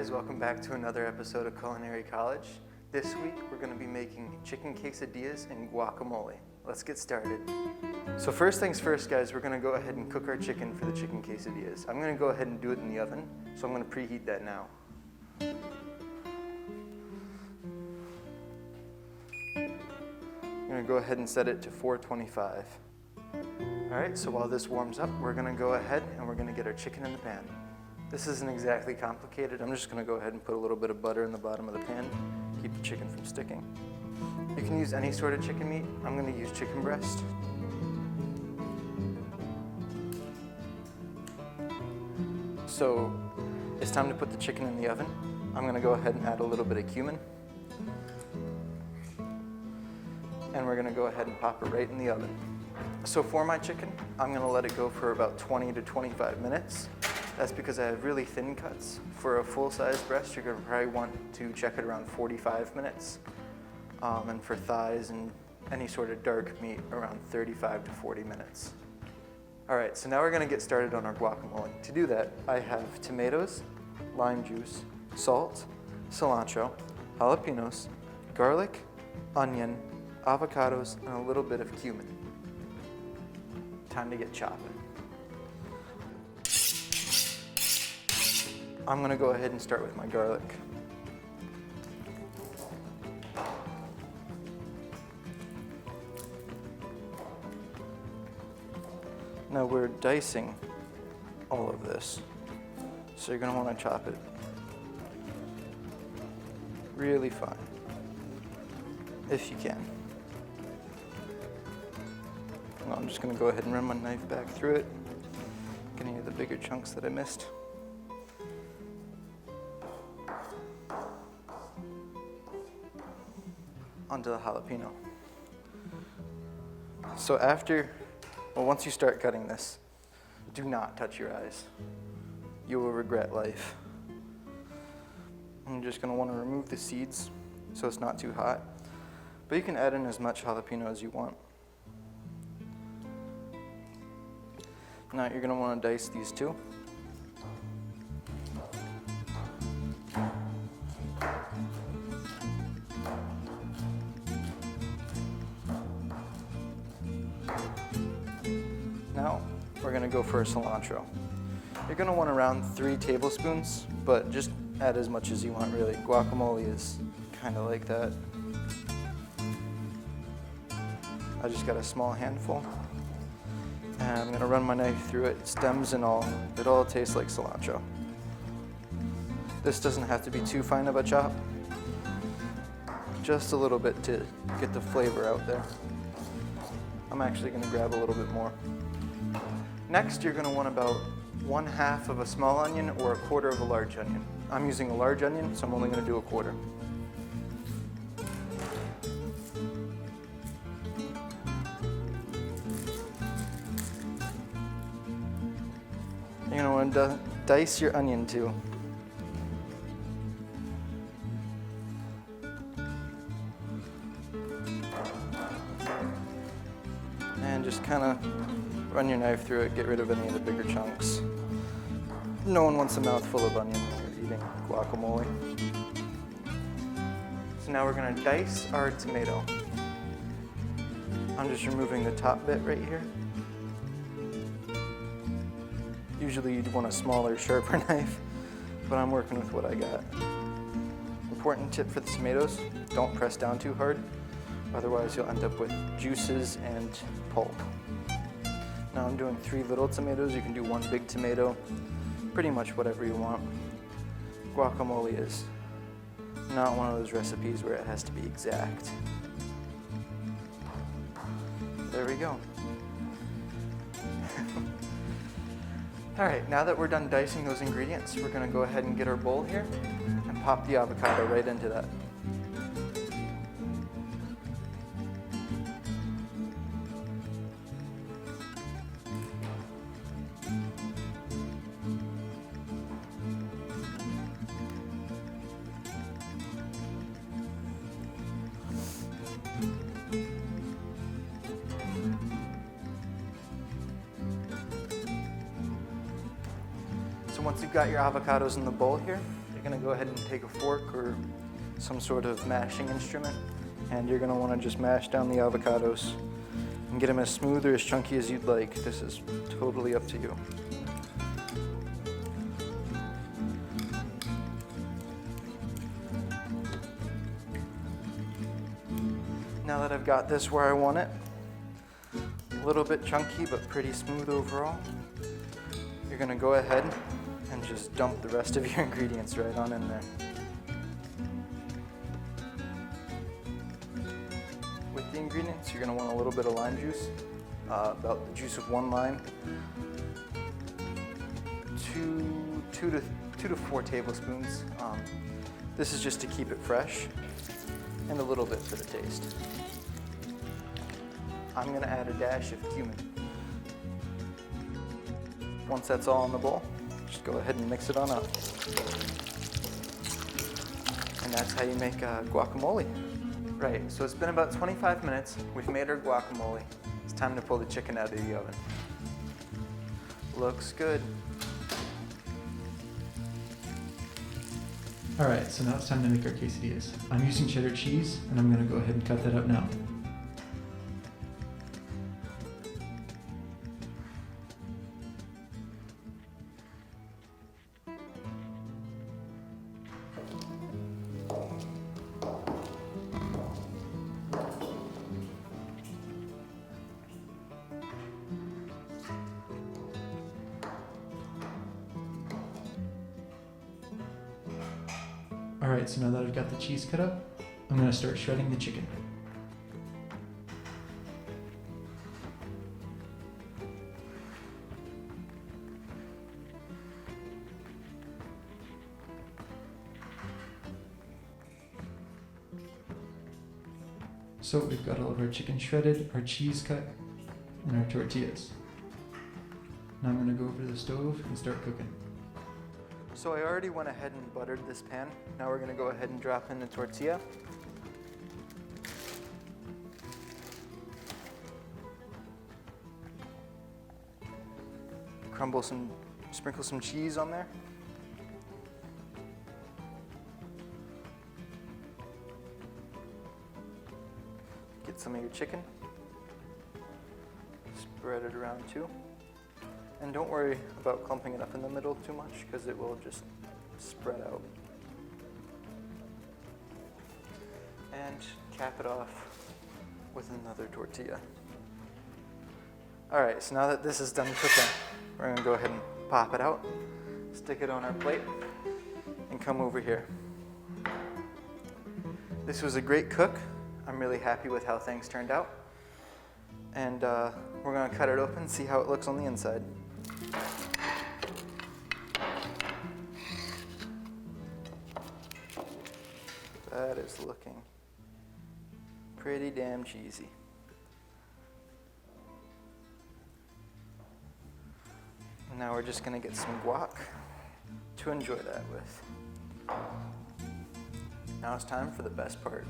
guys, welcome back to another episode of Culinary College. This week we're going to be making chicken quesadillas and guacamole. Let's get started. So first things first, guys, we're going to go ahead and cook our chicken for the chicken quesadillas. I'm going to go ahead and do it in the oven, so I'm going to preheat that now. I'm going to go ahead and set it to 425. Alright, so while this warms up, we're going to go ahead and we're going to get our chicken in the pan. This isn't exactly complicated. I'm just going to go ahead and put a little bit of butter in the bottom of the pan, keep the chicken from sticking. You can use any sort of chicken meat. I'm going to use chicken breast. So it's time to put the chicken in the oven. I'm going to go ahead and add a little bit of cumin. And we're going to go ahead and pop it right in the oven. So for my chicken, I'm going to let it go for about 20 to 25 minutes. That's because I have really thin cuts. For a full-size breast, you're going to probably want to check it around 45 minutes. And for thighs and any sort of dark meat, around 35 to 40 minutes. All right, so now we're going to get started on our guacamole. To do that, I have tomatoes, lime juice, salt, cilantro, jalapenos, garlic, onion, avocados, and a little bit of cumin. Time to get chopping. I'm going to go ahead and start with my garlic. Now we're dicing all of this, so you're going to want to chop it really fine, if you can. Now I'm just going to go ahead and run my knife back through it, get any of the bigger chunks that I missed. Onto the jalapeno. So once you start cutting this, do not touch your eyes. You will regret life. I'm just going to want to remove the seeds so it's not too hot, but you can add in as much jalapeno as you want. Now you're going to want to dice these too. Now, we're going to go for cilantro. You're going to want around 3 tablespoons, but just add as much as you want, really. Guacamole is kind of like that. I just got a small handful, and I'm going to run my knife through it, stems and all. It all tastes like cilantro. This doesn't have to be too fine of a chop, just a little bit to get the flavor out there. I'm actually going to grab a little bit more. Next, you're going to want about 1/2 of a small onion or 1/4 of a large onion. I'm using a large onion, so I'm only going to do 1/4. You're going to want to dice your onion too. And just kind of run your knife through it, get rid of any of the bigger chunks. No one wants a mouthful of onion when you're eating guacamole. So now we're going to dice our tomato. I'm just removing the top bit right here. Usually you'd want a smaller, sharper knife, but I'm working with what I got. Important tip for the tomatoes, don't press down too hard, otherwise you'll end up with juices and pulp. Now I'm doing 3 little tomatoes. You can do 1 big tomato, pretty much whatever you want. Guacamole is not one of those recipes where it has to be exact. There we go. All right, now that we're done dicing those ingredients, we're going to go ahead and get our bowl here and pop the avocado right into that. So once you've got your avocados in the bowl here, you're gonna go ahead and take a fork or some sort of mashing instrument, and you're gonna wanna just mash down the avocados and get them as smooth or as chunky as you'd like. This is totally up to you. Now that I've got this where I want it, a little bit chunky but pretty smooth overall, you're gonna go ahead and just dump the rest of your ingredients right on in there. With the ingredients, you're gonna want a little bit of lime juice, about the juice of 1 lime, 2 to 4 tablespoons. This is just to keep it fresh, and a little bit for the taste. I'm gonna add a dash of cumin. Once that's all in the bowl, just go ahead and mix it on up. And that's how you make guacamole. Right, so it's been about 25 minutes. We've made our guacamole. It's time to pull the chicken out of the oven. Looks good. All right, so now it's time to make our quesadillas. I'm using cheddar cheese, and I'm gonna go ahead and cut that up now. All right, so now that I've got the cheese cut up, I'm gonna start shredding the chicken. So we've got all of our chicken shredded, our cheese cut, and our tortillas. Now I'm gonna go over to the stove and start cooking. So I already went ahead and buttered this pan. Now we're gonna go ahead and drop in the tortilla. Sprinkle some cheese on there. Get some of your chicken. Spread it around too. And don't worry about clumping it up in the middle too much, because it will just spread out. And cap it off with another tortilla. All right, so now that this is done cooking, we're gonna go ahead and pop it out, stick it on our plate, and come over here. This was a great cook. I'm really happy with how things turned out. And we're gonna cut it open and see how it looks on the inside. That is looking pretty damn cheesy. Now we're just gonna get some guac to enjoy that with. Now it's time for the best part.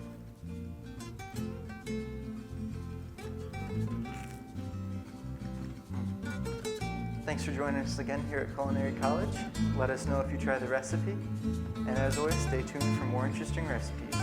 Thanks for joining us again here at Culinary College. Let us know if you try the recipe. And as always, stay tuned for more interesting recipes.